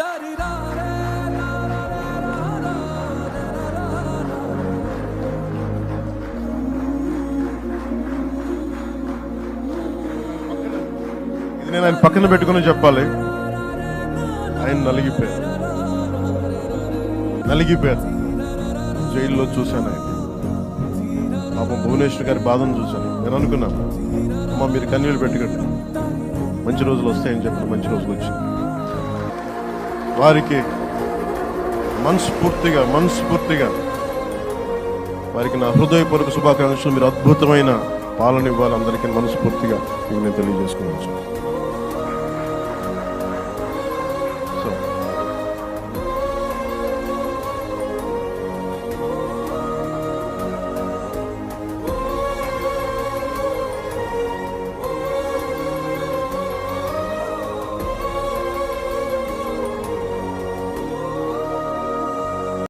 ఇది నేను ఆయన పక్కన పెట్టుకుని చెప్పాలి. ఆయన నలిగిపోయారు. జైల్లో చూశాను ఆయన. పాపం భువనేశ్వర్ గారి బాధను చూశాను. నేను అనుకున్నాను, అమ్మ మీరు కన్నీళ్ళు పెట్టుకోండి, మంచి రోజులు వస్తాయని చెప్పిన మంచి రోజులు వచ్చింది. వారికి మనస్ఫూర్తిగా వారికి నా హృదయపూర్వక శుభాకాంక్షలు. మీరు అద్భుతమైన పాలన ఇవ్వాలి అందరికీ మనస్ఫూర్తిగా మీకు నేను తెలియజేసుకోవచ్చు.